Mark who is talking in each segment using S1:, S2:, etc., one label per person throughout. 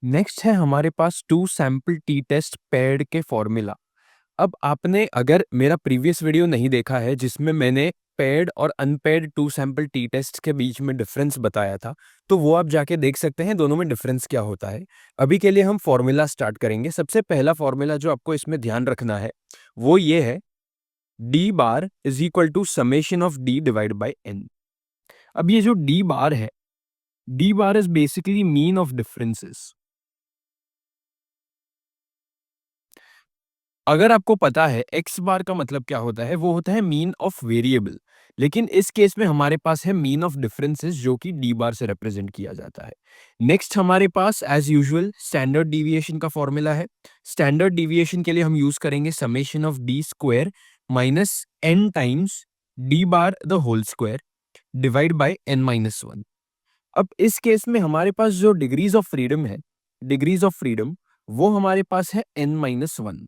S1: Next है हमारे पास two sample T test paired के फॉर्मूला। अब आपने अगर मेरा प्रीवियस वीडियो नहीं देखा है जिसमें मैंने पेयर्ड और unpaired two sample T test के बीच में डिफरेंस बताया था, तो वो आप जाके देख सकते हैं दोनों में डिफरेंस क्या होता है। अभी के लिए हम फॉर्मूला स्टार्ट करेंगे। सबसे पहला फॉर्मूला जो आपको इसमें ध्यान रखना है वो ये है, D bar is equal to summation of D divide by N. अब ये जो डी बार है, D bar is basically mean of differences. अगर आपको पता है एक्स बार का मतलब क्या होता है, वो होता है मीन ऑफ वेरिएबल। लेकिन इस केस में हमारे पास है मीन ऑफ डिफरेंसेस जो कि डी बार से रिप्रेजेंट किया जाता है। नेक्स्ट हमारे पास एज यूजुअल स्टैंडर्ड डिविएशन का फॉर्मूला है। स्टैंडर्ड डिविएशन के लिए हम यूज करेंगे summation of D square minus N times D bar the whole square divide by N minus one. अब इस केस में हमारे पास जो डिग्रीज ऑफ फ्रीडम है, डिग्रीज ऑफ फ्रीडम वो हमारे पास है एन माइनस वन।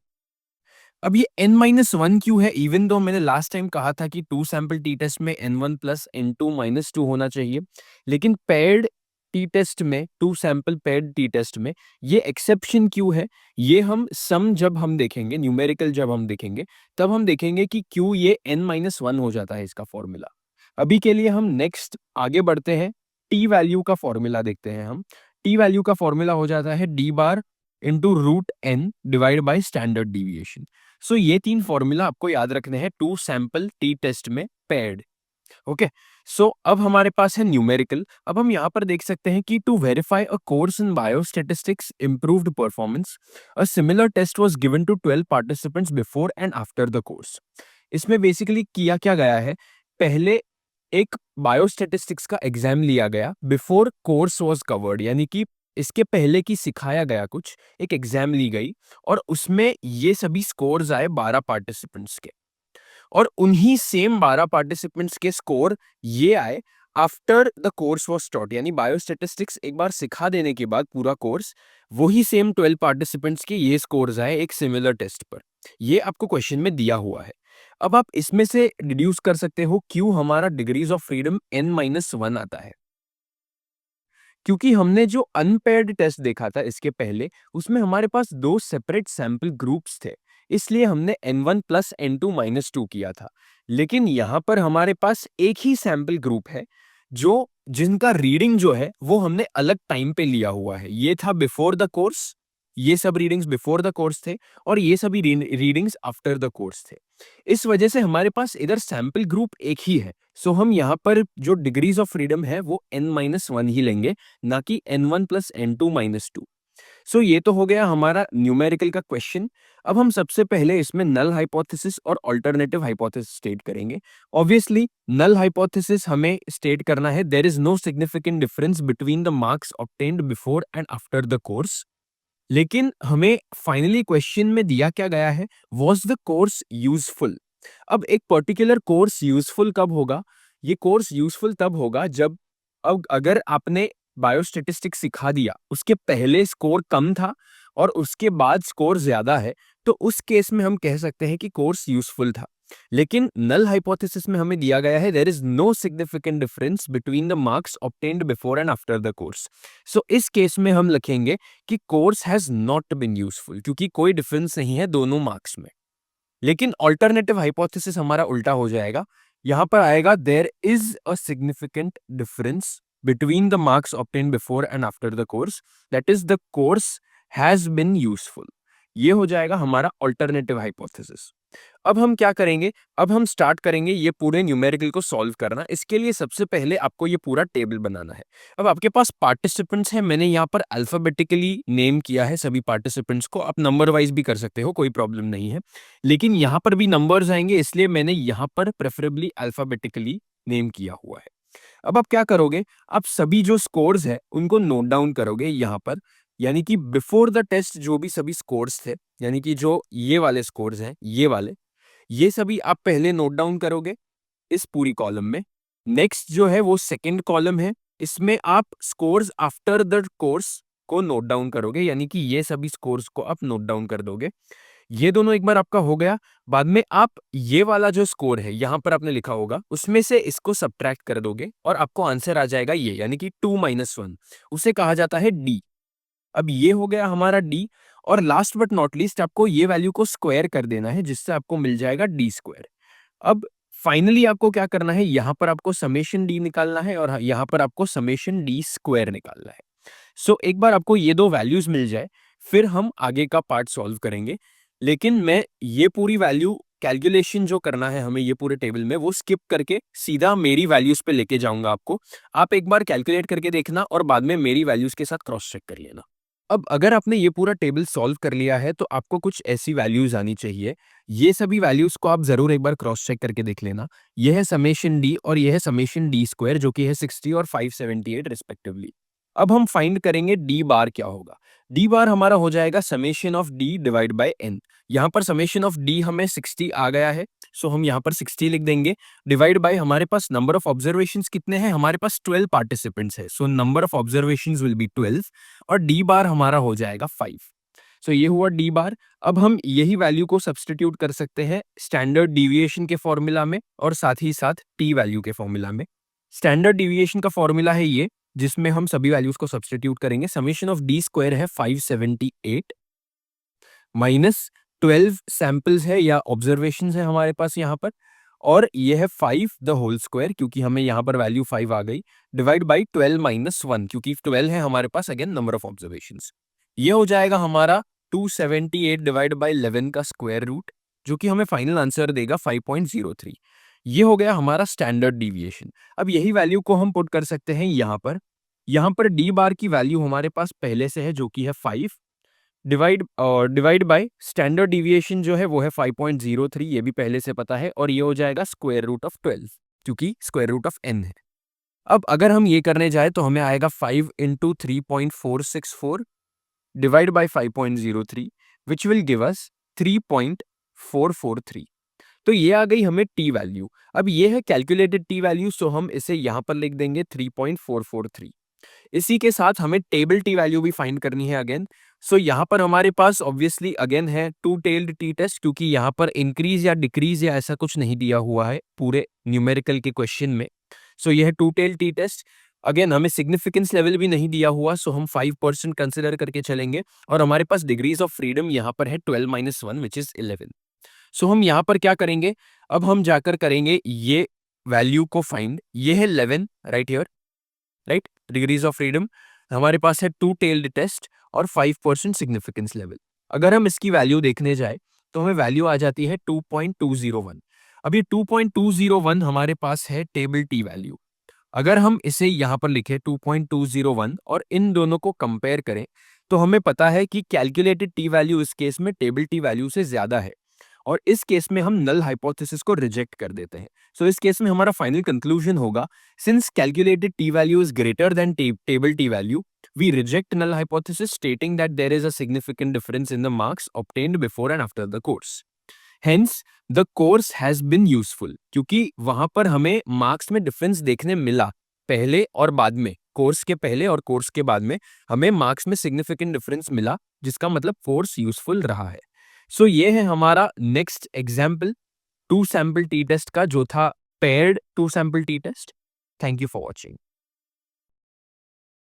S1: अब ये n माइनस वन क्यों है? इवन दो मैंने लास्ट टाइम कहा था कि टू सैंपल टी टेस्ट में n1 plus n2 minus two होना चाहिए, लेकिन पेयर्ड टी टेस्ट में, two sample paired T test में ये एक्सेप्शन क्यों है? ये हम सम जब हम देखेंगे, न्यूमेरिकल जब हम देखेंगे, तब हम देखेंगे कि क्यों ये n माइनस वन हो जाता है इसका फॉर्मूला। अभी के लिए हम नेक्स्ट आगे बढ़ते हैं, टी वैल्यू का फॉर्मूला देखते हैं हम। टी वैल्यू का फॉर्मूला हो जाता है D bar into root n divide by standard deviation. So ये तीन फॉर्मूला आपको याद रखने हैं टू सैंपल टी टेस्ट में पेयर्ड। ओके, सो अब हमारे पास है न्यूमेरिकल। अब हम यहाँ पर देख सकते हैं कि to verify a course in biostatistics improved performance a similar test was given to 12 participants before and after the course. इसमें बेसिकली किया क्या गया है, पहले एक बायोस्टैटिस्टिक्स का एग्जाम लिया गया बिफोर कोर्स वाज कवर्ड, यानी कि इसके पहले की सिखाया गया कुछ, एक एग्जाम ली गई और उसमें ये सभी स्कोर्स आए 12 पार्टिसिपेंट्स के, और उन्हीं सेम 12 पार्टिसिपेंट्स के स्कोर ये आए after the course was taught. यानी बायोस्टैटिस्टिक्स एक बार सिखा देने के बाद पूरा कोर्स, वही सेम 12 पार्टिसिपेंट्स के ये स्कोर्स आए एक सिमिलर टेस्ट पर। ये आपको क्वेश्चन में दिया हुआ है। अब आप इसमें से डिड्यूस कर सकते हो क्यों हमारा degrees of freedom n minus one आता है। क्योंकि हमने जो अनपेयर्ड टेस्ट देखा था इसके पहले, उसमें हमारे पास दो सेपरेट सैंपल ग्रुप्स थे, इसलिए हमने n1 plus n2 minus two किया था। लेकिन यहाँ पर हमारे पास एक ही सैंपल ग्रुप है जो जिनका रीडिंग जो है वो हमने अलग टाइम पे लिया हुआ है। ये था बिफोर द कोर्स, ये सब रीडिंग्स बिफोर द कोर्स थे, और ये सभी रीडिंग्स आफ्टर द कोर्स थे। इस वजह से हमारे पास इधर सैंपल ग्रुप एक ही है। सो हम यहाँ पर जो डिग्रीज ऑफ फ्रीडम है वो n माइनस वन ही लेंगे, ना कि n1 plus n2 minus two. सो ये तो हो गया हमारा न्यूमेरिकल का क्वेश्चन। अब हम सबसे पहले इसमें नल हाइपोथेसिस और अल्टरनेटिव हाइपोथेसिस स्टेट करेंगे। ऑब्वियसली नल हाइपोथेसिस हमें स्टेट करना है, there is no significant difference between the marks obtained before and after the course. लेकिन हमें फाइनली क्वेश्चन में दिया क्या गया है, वॉज द कोर्स यूजफुल। अब एक पर्टिकुलर कोर्स यूजफुल कब होगा? ये कोर्स यूजफुल तब होगा जब, अब अगर आपने बायोस्टैटिस्टिक्स सिखा दिया, उसके पहले स्कोर कम था और उसके बाद स्कोर ज्यादा है, तो उस केस में हम कह सकते हैं कि कोर्स यूजफुल था। लेकिन नल हाइपोथेसिस में हमें दिया गया है there is no significant difference between the marks obtained before and after the course. So इस केस में हम लिखेंगे कि course has not been useful, क्योंकि कोई डिफरेंस नहीं है दोनों मार्क्स में। लेकिन ऑल्टरनेटिव हाइपोथेसिस हमारा उल्टा हो जाएगा, यहां पर आएगा there is a significant difference between the marks obtained before and after the course, that is the course has been useful. ये हो जाएगा हमारा ऑल्टरनेटिव हाइपोथेसिस। अब हम क्या करेंगे, अब हम स्टार्ट करेंगे ये पूरे न्यूमेरिकल को सॉल्व करना। इसके लिए सबसे पहले आपको ये पूरा टेबल बनाना है। अब आपके पास पार्टिसिपेंट्स हैं, मैंने यहाँ पर अल्फाबेटिकली नेम किया है सभी पार्टिसिपेंट्स को। आप नंबर वाइज भी कर सकते हो, कोई प्रॉब्लम नहीं है, लेकिन यहाँ पर भी नंबर्स आएंगे, इसलिए मैंने यहाँ पर प्रेफरेबली अल्फाबेटिकली नेम किया हुआ है। अब आप क्या करोगे, आप सभी जो स्कोर्स है उनको नोट डाउन करोगे यहाँ पर, यानी कि बिफोर द टेस्ट जो भी सभी स्कोर्स थे, यानी कि जो ये वाले स्कोर्स हैं, ये वाले, ये सभी आप पहले नोट डाउन करोगे इस पूरी कॉलम में। नेक्स्ट जो है वो सेकंड कॉलम है, इसमें आप स्कोर्स आफ्टर द कोर्स को नोट डाउन करोगे, यानी कि ये सभी स्कोर्स को आप नोट डाउन कर दोगे। ये दोनों एक बार आपका हो गया, बाद में आप ये वाला जो स्कोर है यहां पर आपने लिखा होगा, उसमें से इसको सब्ट्रैक्ट कर दोगे और आपको आंसर आ जाएगा ये, यानी कि 2 माइनस वन, उसे कहा जाता है डी। अब ये हो गया हमारा डी, और लास्ट बट नॉट लीस्ट आपको ये वैल्यू को स्क्वायर कर देना है, जिससे आपको मिल जाएगा डी स्क्वायर। अब फाइनली आपको क्या करना है, यहाँ पर आपको समेशन डी निकालना है और यहाँ पर आपको समेशन डी स्क्वायर निकालना है। सो एक बार आपको ये दो वैल्यूज मिल जाए, फिर हम आगे का पार्ट सॉल्व करेंगे। लेकिन मैं ये पूरी वैल्यू कैलकुलेशन जो करना है हमें ये पूरे टेबल में, वो स्किप करके सीधा मेरी वैल्यूज पे लेके जाऊंगा आपको। आप एक बार कैलकुलेट करके देखना और बाद में मेरी वैल्यूज के साथ क्रॉस चेक कर लेना। अब अगर आपने ये पूरा टेबल सॉल्व कर लिया है, तो आपको कुछ ऐसी वैल्यूज आनी चाहिए। ये सभी वैल्यूज को आप जरूर एक बार क्रॉस चेक करके देख लेना। यह है समेशन डी और यह है समेशन डी स्क्वायर, जो कि है 60 और 578 रिस्पेक्टिवली। अब हम फाइंड करेंगे डी बार क्या होगा। डी बार हमारा हो जाएगा summation of D divide by N. यहाँ पर समेशन ऑफ डी हमें 60 आ गया है, सो हम यहाँ पर 60 लिख देंगे, डिवाइड बाय हमारे पास नंबर ऑफ ऑब्जर्वेशंस कितने हैं, हमारे पास 12 पार्टिसिपेंट्स है, so number of observations will be 12 और डी बार हमारा हो जाएगा 5। सो ये हुआ डी बार। अब हम यही वैल्यू को सब्स्टिट्यूट कर सकते हैं स्टैंडर्ड डिविएशन के फॉर्मूला में और साथ ही साथ टी वैल्यू के फॉर्मूला में। स्टैंडर्ड डिविएशन का फॉर्मूला है ये, जिसमें हम सभी वैल्यूज को सब्स्टिट्यूट करेंगे। समेशन ऑफ डी स्क्वायर है 578 माइनस 12 सैंपल्स है या ऑब्जर्वेशंस है हमारे पास यहाँ पर, और ये है 5 द होल स्क्वायर, क्योंकि हमें यहाँ पर वैल्यू 5 आ गई, डिवाइड बाई 12 माइनस 1, क्योंकि 12 है हमारे पास अगेन नंबर ऑफ ऑब्जर्वेशंस। ये हो जाएगा हमारा 278 डिवाइड बाई 11 का स्क्वायर रूट, जो कि हमें फाइनल आंसर देगा 5.03। ये हो गया हमारा स्टैंडर्ड डिविएशन। अब यही वैल्यू को हम पुट कर सकते हैं यहाँ पर। यहाँ पर डी बार की वैल्यू हमारे पास पहले से है, जो कि है 5 डिवाइड बाय स्टैंडर्ड डिविएशन जो है वो है 5.03, ये भी पहले से पता है, और ये हो जाएगा स्क्वायर रूट ऑफ 12, क्योंकि स्क्वायर रूट ऑफ n है। अब अगर हम ये करने जाए तो हमें आएगा 5 into 3.464 divide by 5.03, which will give us 3.443। तो ये आ गई हमें टी वैल्यू। अब ये है कैलकुलेटेड टी वैल्यू, सो हम इसे यहाँ पर लिख देंगे 3.443। इसी के साथ हमें टेबल टी वैल्यू भी फाइंड करनी है अगेन। सो यहाँ पर हमारे पास ऑब्वियसली अगेन है टू टेल्ड टी टेस्ट, क्योंकि यहाँ पर इंक्रीज या डिक्रीज या ऐसा कुछ नहीं दिया हुआ है पूरे न्यूमेरिकल के क्वेश्चन में। सो यह है two tailed T test. Again हमें सिग्निफिकेंस लेवल भी नहीं दिया हुआ, सो हम 5% कंसिडर करके चलेंगे, और हमारे पास डिग्रीज ऑफ फ्रीडम यहाँ पर है 12 माइनस 1 विच इज 11। सो हम यहाँ पर क्या करेंगे, अब हम जाकर करेंगे ये वैल्यू को फाइंड। ये है 11 right here, right, degrees of freedom हमारे पास है टू टेल्ड टेस्ट और 5% सिग्निफिकेंस लेवल। अगर हम इसकी वैल्यू देखने जाए तो हमें वैल्यू आ जाती है 2.201। अब ये 2.201 हमारे पास है टेबल टी वैल्यू। अगर हम इसे यहाँ पर लिखे 2.201 और इन दोनों को कंपेयर करें, तो हमें पता है कि कैलकुलेटेड टी वैल्यू इस केस में टेबल टी वैल्यू से ज्यादा है, और इस केस में हम नल हाइपोथेसिस को रिजेक्ट कर देते हैं। सो इस केस में हमारा फाइनल कंक्लूजन होगा, since calculated T value is greater than table T value, we reject null hypothesis stating that there is a significant difference in the marks obtained before and after the course. Hence, the course has been useful, क्योंकि वहां पर हमें marks में difference देखने मिला पहले और बाद में, कोर्स के पहले और कोर्स के बाद में हमें मार्क्स में सिग्निफिकेंट डिफरेंस मिला, जिसका मतलब कोर्स यूजफुल रहा है। सो ये है हमारा next example two sample T test का, जो था paired two sample T test. Thank you for watching.